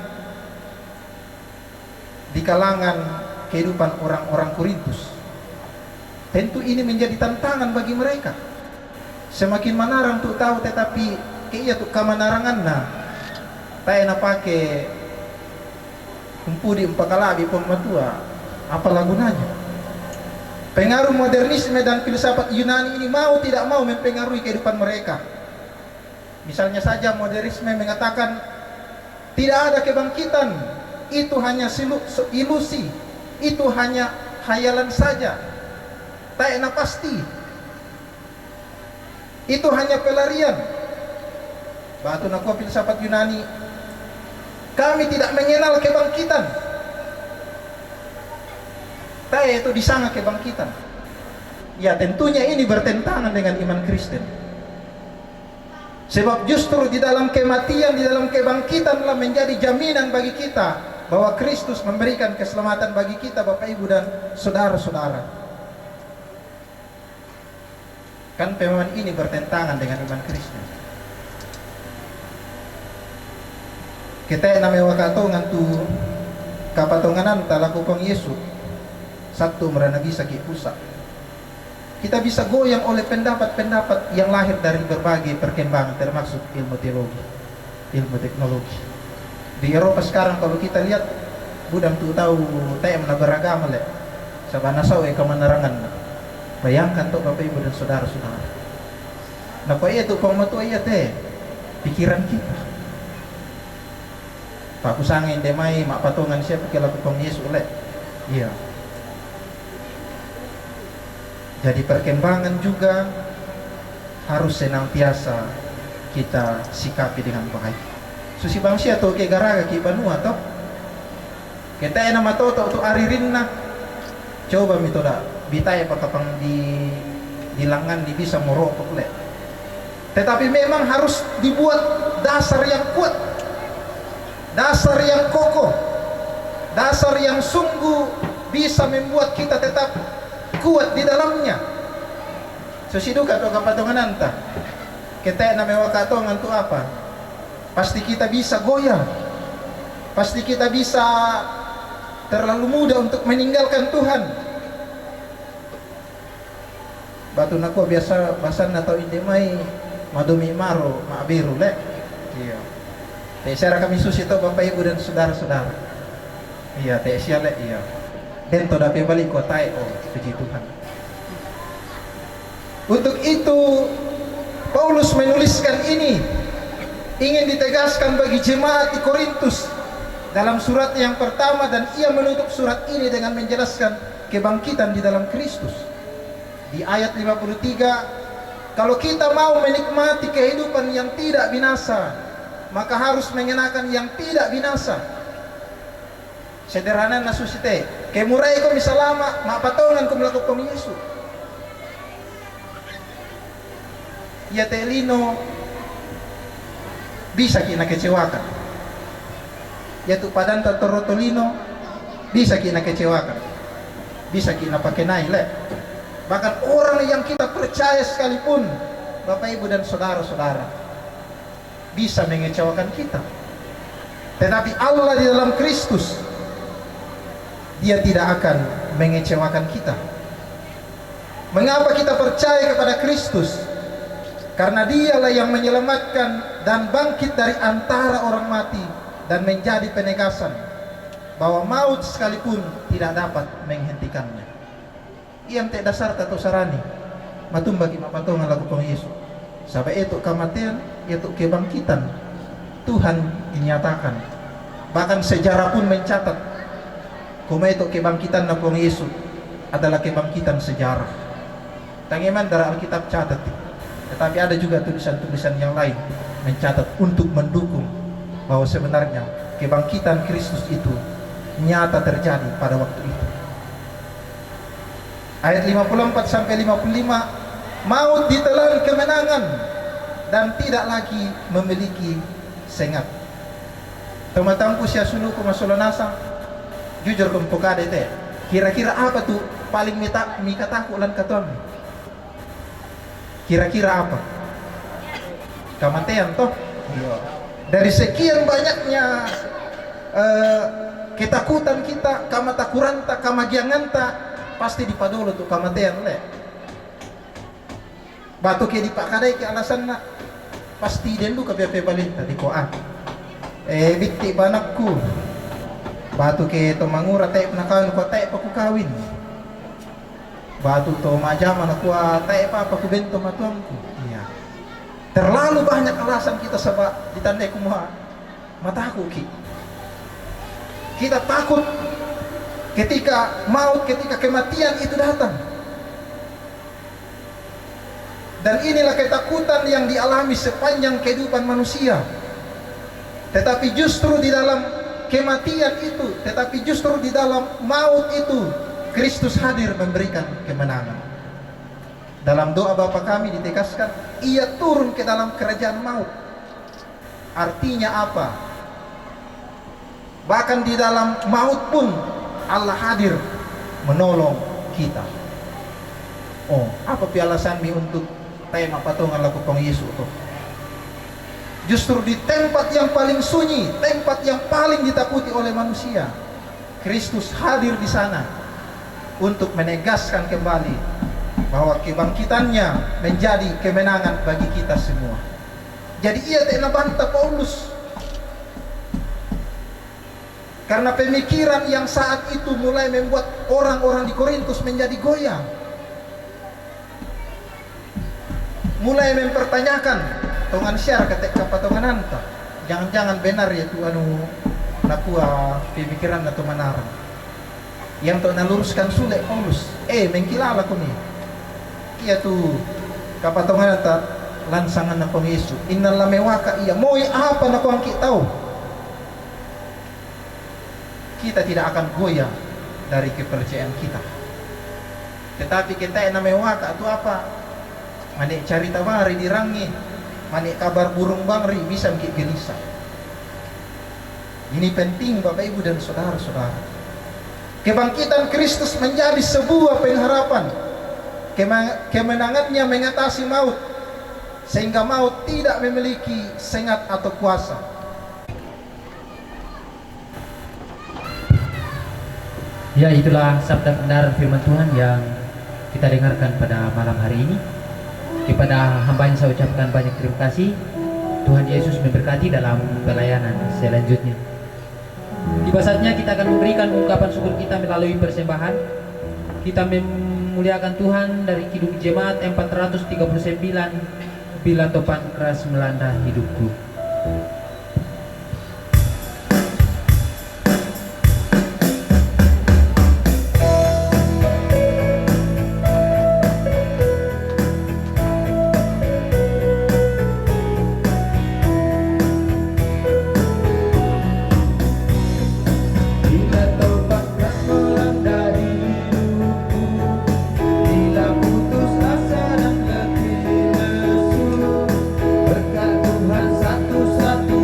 di kalangan kehidupan orang-orang Korintus. Tentu ini menjadi tantangan bagi mereka. Semakin menarang tuh tahu tetapi kaya tuh kamanarangan na tayo na pake kumpudi umpakalabi pematua apalah gunanya. Pengaruh modernisme dan filsafat Yunani ini mau tidak mau mempengaruhi kehidupan mereka. Misalnya saja modernisme mengatakan tidak ada kebangkitan, itu hanya ilusi, itu hanya khayalan saja, tak enak pasti, itu hanya pelarian. Batu nakwa filsafat Yunani, kami tidak mengenal kebangkitan, tak itu di sana kebangkitan. Ya tentunya ini bertentangan dengan iman Kristen. Sebab justru di dalam kematian, di dalam kebangkitanlah menjadi jaminan bagi kita bahwa Kristus memberikan keselamatan bagi kita, Bapak Ibu dan saudara-saudara. Kan pemahaman ini bertentangan dengan iman Kristen. Kita namanya wakatongan tu kapatonganan talaku kong Yesus satu merana bisa kipusa. Kita bisa goyang oleh pendapat-pendapat yang lahir dari berbagai perkembangan termasuk ilmu teologi, ilmu teknologi. Di Eropa sekarang kalau kita lihat budang tu tahu tem na beragama le sabana saw kemenerangan. Bayangkan tuh Bapak Ibu dan saudara-saudara. Nah kok itu pematu iya teh pikiran kita. Pak kusangin demai mak patungan siapa kila kong Yesus le. Iya. Jadi perkembangan juga harus senantiasa kita sikapi dengan baik. Susi bangsia to ke garaga ki banua to. Kita nama to aririnna. Coba mitoda bitaya pakapang di langan di bisa morokok le. Tetapi memang harus dibuat dasar yang kuat, dasar yang kokoh, dasar yang sungguh bisa membuat kita tetap kuat di dalamnya. Susiduka to kapatongan anta. Kita na mewa katongan tu apa? Pasti kita bisa goyah. Pasti kita bisa terlalu mudah untuk meninggalkan Tuhan. Batu nako biasa basan atau indemai madumi maro maabiru le. Iya. Te secara kami susi to Bapak Ibu dan saudara-saudara. Iya, te sia le iya. Den to dape balik kota puji Tuhan. Untuk itu Paulus menuliskan ini ingin ditegaskan bagi jemaat di Korintus dalam surat yang pertama, dan ia menutup surat ini dengan menjelaskan kebangkitan di dalam Kristus. Di ayat 53, kalau kita mau menikmati kehidupan yang tidak binasa, maka harus mengenakan yang tidak binasa. Sederhana nasusite, kemurai ko misalama, mapatongan ko melakukan Yesus. Ya telino bisa kita kecewakan. Ya tu padan tatorotolino bisa kita kecewakan. Bisa kita pakai naik. Bahkan orang yang kita percaya sekalipun, Bapak Ibu dan saudara-saudara, bisa mengecewakan kita. Tetapi Allah di dalam Kristus, Dia tidak akan mengecewakan kita. Mengapa kita percaya kepada Kristus? Karena Dialah yang menyelamatkan dan bangkit dari antara orang mati dan menjadi penegasan bahwa maut sekalipun tidak dapat menghentikannya. Iam te dasar tato sarani matum bagi mapatongan lagu pang Yesus. Sampai itu kematian, itu kebangkitan Tuhan dinyatakan. Bahkan sejarah pun mencatat kuma itu kebangkitan lagu pang Yesus adalah kebangkitan sejarah. Tangiman dari Alkitab catat. Tetapi ada juga tulisan-tulisan yang lain mencatat untuk mendukung bahwa sebenarnya kebangkitan Kristus itu nyata terjadi pada waktu itu. Ayat 54 sampai 55, maut ditelan kemenangan dan tidak lagi memiliki sengat. Teman-temanku sia suluku masolonasa, jujur kumpukade teh. Kira-kira apa tuh paling mikataku lan katuang? Kira-kira apa? Kematian toh? Dari sekian banyaknya ketakutan kita, kamatakuranta, kamagianganta, pasti dipadolo tuh kematian le. Batu ke di pakadai ke alasan na pasti dendu ke pepe balinta di koa. Bikti banakku. Batu ke to mangura tayo nakawin ko tayo paku kawin. Batu to majama na kuha tayo pa paku bento matuangku. Iya. Terlalu banyak alasan kita sabak ditandai kumuha mataku ki. Kita takut ketika maut, ketika kematian itu datang. Dan inilah ketakutan yang dialami sepanjang kehidupan manusia. Tetapi justru di dalam kematian itu, tetapi justru di dalam maut itu, Kristus hadir memberikan kemenangan. Dalam doa Bapa kami ditegaskan, Ia turun ke dalam kerajaan maut. Artinya apa? Bahkan di dalam maut pun Allah hadir menolong kita. Oh, apa alasanmu untuk tema patungan laku pang Yesus itu? Justru di tempat yang paling sunyi, tempat yang paling ditakuti oleh manusia, Kristus hadir di sana untuk menegaskan kembali bahwa kebangkitannya menjadi kemenangan bagi kita semua. Jadi ia tidak bantah Paulus. Karena pemikiran yang saat itu mulai membuat orang-orang di Korintus menjadi goyah. Mulai mempertanyakan, tongan syar ketek kapatongan anta. Jangan-jangan benar ya tu anu nakua pemikiran atau manara. Yang tu naluruskan sulit Paulus. Mengkilala ko ni. Iya tuh kapatongan ta lansangan na kong Yesu. Innal lamewaka iya moy apa na kong kita tahu. Kita tidak akan goyah dari kepercayaan kita. Tetapi kita yang namewaka itu apa? Manik cari tawari dirangi, manik kabar burung bangri bisa bikin gelisah. Ini penting Bapak Ibu dan saudara-saudara. Kebangkitan Kristus menjadi sebuah pengharapan. Kemenangannya mengatasi maut, sehingga maut tidak memiliki sengat atau kuasa.
Ya, itulah sabda kebenaran firman Tuhan yang kita dengarkan pada malam hari ini. Kepada hamba saya ucapkan banyak terima kasih. Tuhan Yesus memberkati dalam pelayanan selanjutnya. Tiba saatnya kita akan memberikan ungkapan syukur kita melalui persembahan. Kita memuliakan Tuhan dari Kidung Jemaat 439, Bila Topan Keras Melanda Hidupku.
Satu-satu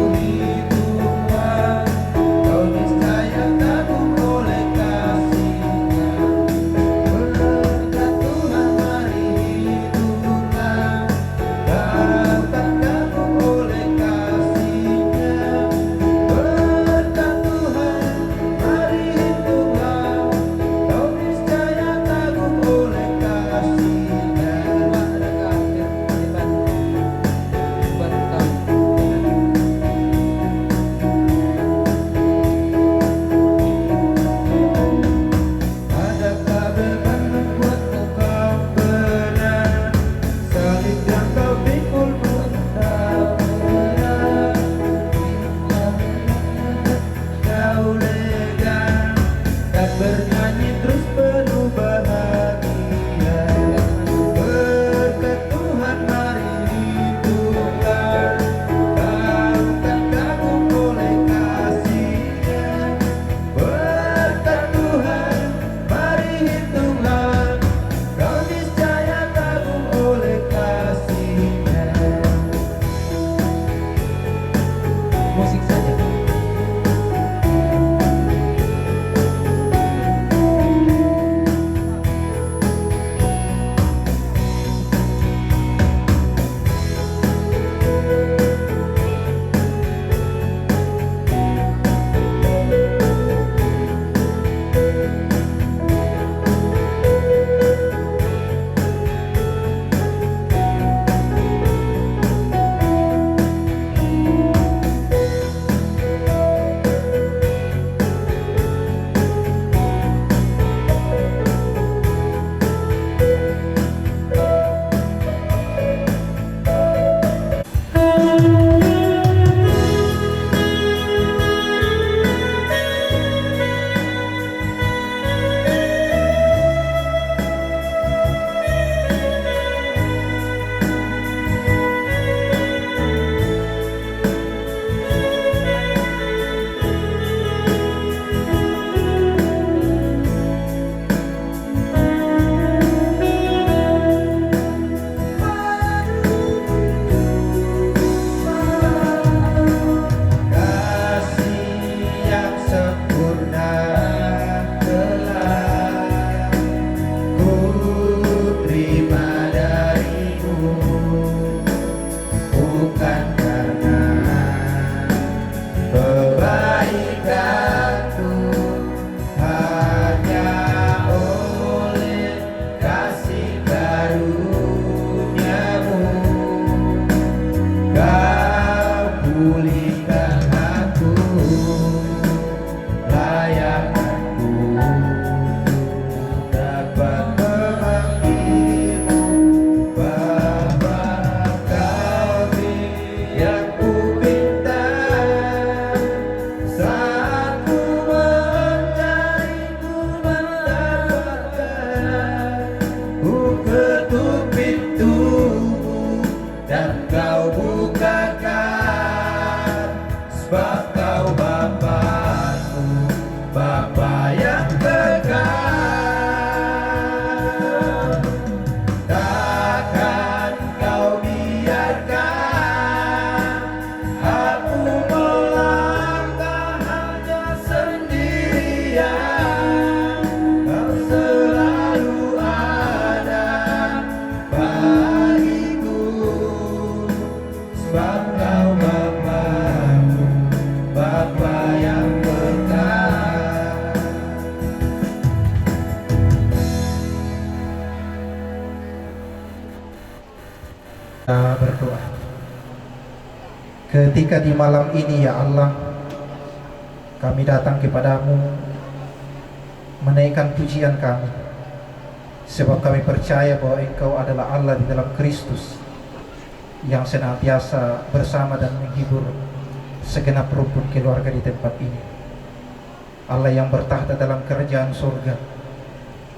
Bapa yang kekal, takkan kau biarkan aku melangkah hanya sendirian. Kau selalu ada bagiku, sebab kau Bapa-Mu, Bapa yang kekal. Kita berdoa. Ketika di malam ini ya Allah, kami datang kepadamu menaikkan pujian kami, sebab kami percaya bahwa Engkau adalah Allah di dalam Kristus yang senantiasa bersama dan menghibur segenap rumpun keluarga di tempat ini. Allah yang bertahta dalam kerajaan surga,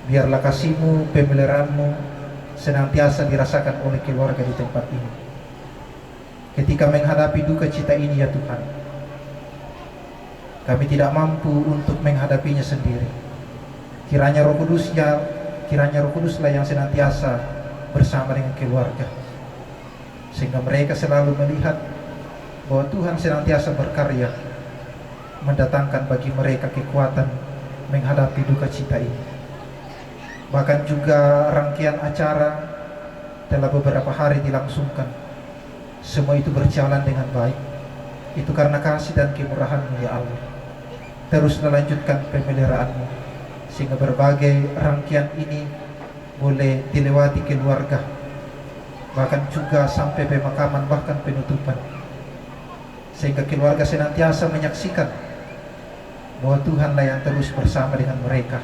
biarlah kasih-Mu, pemeliharaan-Mu senantiasa dirasakan oleh keluarga di tempat ini. Ketika menghadapi duka cita ini ya Tuhan, kami tidak mampu untuk menghadapinya sendiri. Kiranya Roh Kuduslah yang senantiasa bersama dengan keluarga, sehingga mereka selalu melihat bahwa Tuhan senantiasa berkarya mendatangkan bagi mereka kekuatan menghadapi duka cita ini. Bahkan juga rangkaian acara telah beberapa hari dilangsungkan, semua itu berjalan dengan baik. Itu karena kasih dan kemurahan-Mu ya Allah. Teruslah lanjutkan pemeliharaan-Mu, sehingga berbagai rangkaian ini boleh dilewati keluarga, bahkan juga sampai pemakaman, bahkan penutupan, sehingga keluarga senantiasa menyaksikan bahwa Tuhanlah yang terus bersama dengan mereka.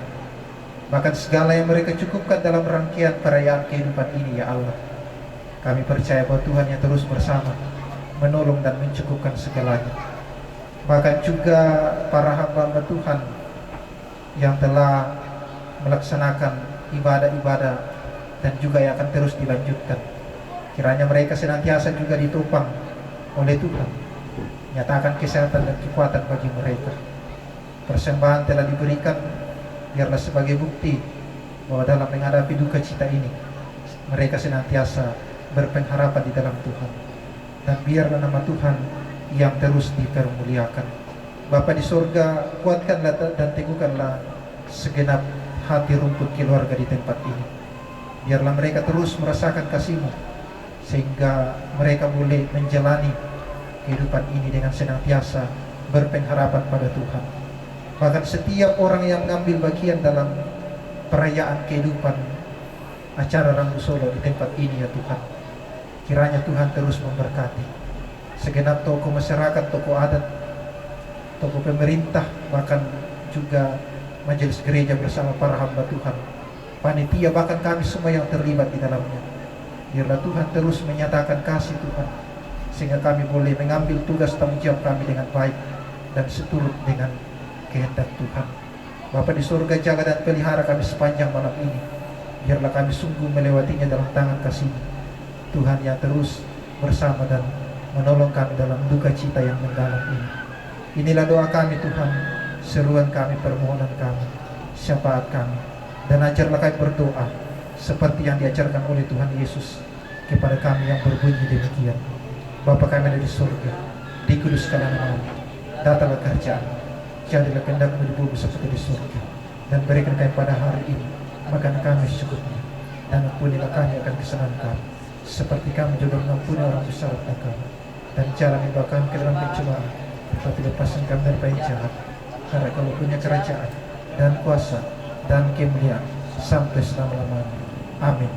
Bahkan segala yang mereka cukupkan dalam rangkaian perayaan kehidupan ini ya Allah, kami percaya bahwa Tuhan yang terus bersama, menolong dan mencukupkan segalanya. Bahkan juga para hamba-hamba Tuhan yang telah melaksanakan ibadah-ibadah dan juga yang akan terus dilanjutkan, kiranya mereka senantiasa juga ditopang oleh Tuhan. Nyatakan kesehatan dan kekuatan bagi mereka. Persembahan telah diberikan, biarlah sebagai bukti bahwa dalam menghadapi duka cita ini mereka senantiasa berpengharapan di dalam Tuhan, dan biarlah nama Tuhan yang terus dipermuliakan. Bapa di surga, kuatkanlah dan teguhkanlah segenap hati rumput keluarga di tempat ini. Biarlah mereka terus merasakan kasih-Mu, sehingga mereka boleh menjalani kehidupan ini dengan senantiasa berpengharapan pada Tuhan. Bahkan setiap orang yang mengambil bagian dalam perayaan kehidupan acara Rambu Solo di tempat ini ya Tuhan, kiranya Tuhan terus memberkati segenap tokoh masyarakat, tokoh adat, tokoh pemerintah, bahkan juga majelis gereja bersama para hamba Tuhan, panitia, bahkan kami semua yang terlibat di dalamnya. Biarlah Tuhan terus menyatakan kasih Tuhan, sehingga kami boleh mengambil tugas tanggung jawab kami dengan baik dan seturut dengan kehendak Tuhan. Bapa di surga, jaga dan pelihara kami sepanjang malam ini. Biarlah kami sungguh melewatinya dalam tangan kasih Tuhan yang terus bersama dan menolong kami dalam duka cita yang mendalam ini. Inilah doa kami Tuhan, seruan kami, permohonan kami, syafaat kami, dan ajarlah kami berdoa seperti yang diajarkan oleh Tuhan Yesus kepada kami yang berbunyi demikian: Bapa kami yang ada di surga, dikuduskanlah namamu, datanglah kerajaan-Mu, jadilah kehendak-Mu di bumi seperti di surga. Dan berikan kami pada hari ini makan kami secukupnya, dan ampunilah kami akan kesalahan kami, seperti kami juga mengampuni orang bersalah kepada kami. Dan jangan membawa kami ke dalam pencobaan, tetapi lepaskan kami dari yang jahat. Karena Kau punya kerajaan dan kuasa dan kemuliaan sampai selama-lamanya. Amin.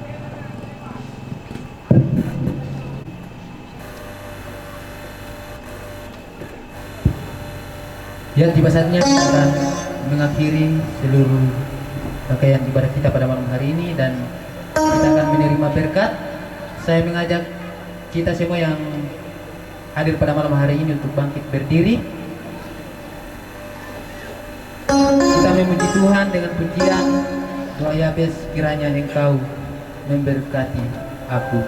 Ya, tiba saatnya kita akan mengakhiri seluruh rangkaian ibadah kita pada malam hari ini, dan kita akan menerima berkat. Saya mengajak kita semua yang hadir pada malam hari ini untuk bangkit berdiri. Kita memuji Tuhan dengan pujian doa Yabes, kiranya Engkau memberkati aku.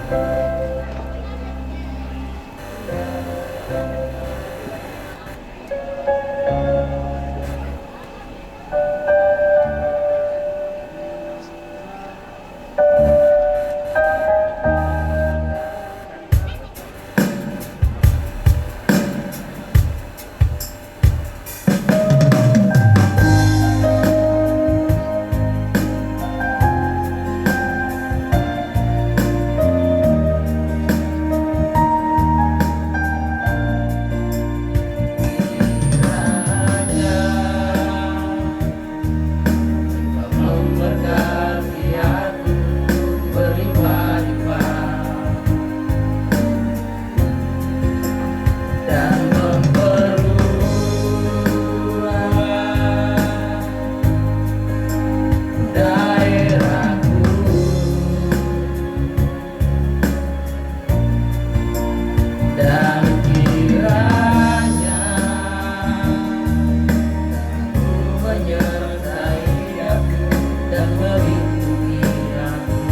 menyertai aku dan melindungi aku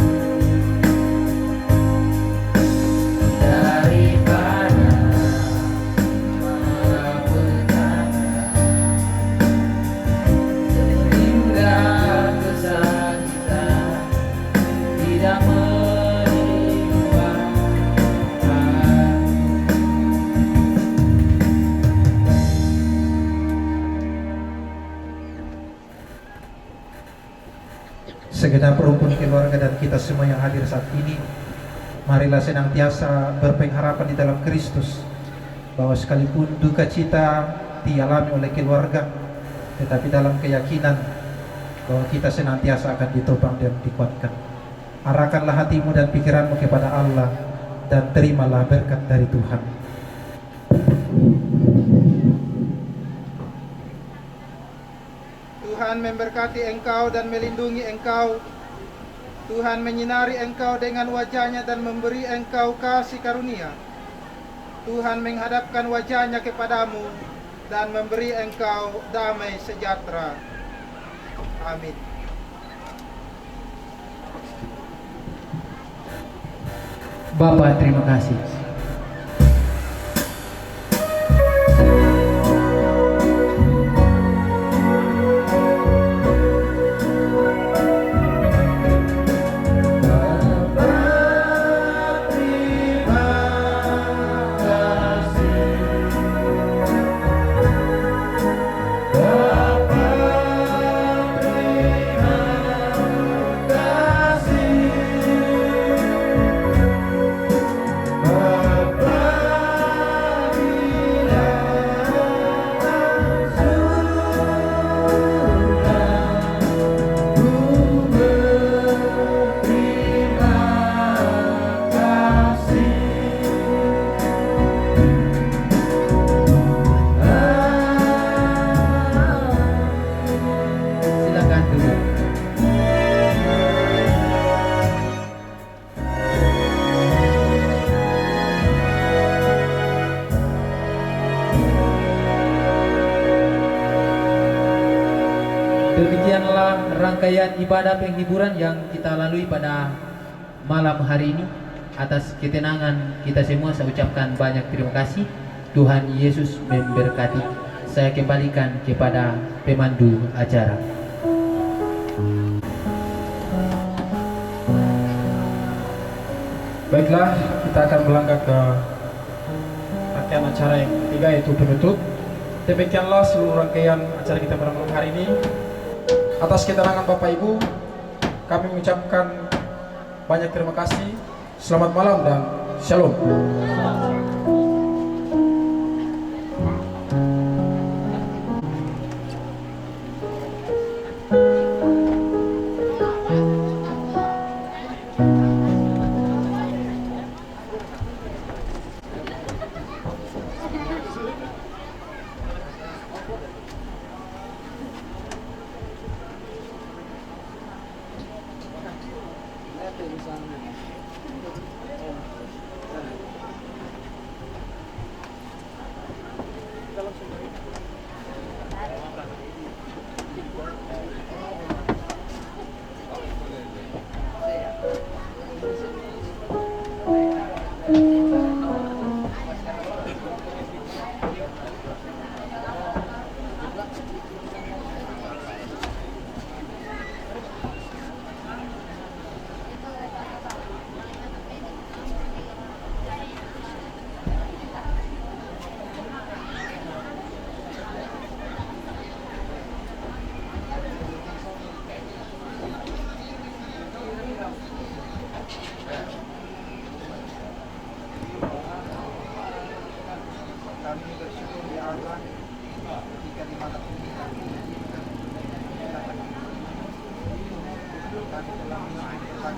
daripada malapetaka sehingga kesakitan tidak menimpa aku.
Segenap rukun keluarga dan kita semua yang hadir saat ini, marilah senantiasa berpengharapan di dalam Kristus bahwa sekalipun duka cita dialami oleh keluarga, tetapi dalam keyakinan bahwa kita senantiasa akan ditopang dan dikuatkan. Arahkanlah hatimu dan pikiranmu kepada Allah dan terimalah berkat dari Tuhan.
Tuhan memberkati engkau dan melindungi engkau. Tuhan menyinari engkau dengan wajahnya dan memberi engkau kasih karunia. Tuhan menghadapkan wajahnya kepadamu dan memberi engkau damai sejahtera. Amin.
Bapak, terima kasih. Silakan duduk. Demikianlah rangkaian ibadah penghiburan yang kita lalui pada malam hari ini. Atas ketenangan kita semua saya ucapkan banyak terima kasih. Tuhan Yesus memberkati. Saya kembalikan kepada pemandu acara.
Baiklah, kita akan melangkah ke rangkaian acara yang ketiga, yaitu penutup. Demikianlah seluruh rangkaian acara kita pada malam hari ini. Atas keterangan Bapak Ibu, kami mengucapkan banyak terima kasih. Selamat malam dan shalom.
Kami bersyukur ya Allah ketika di mana kami telah melakukan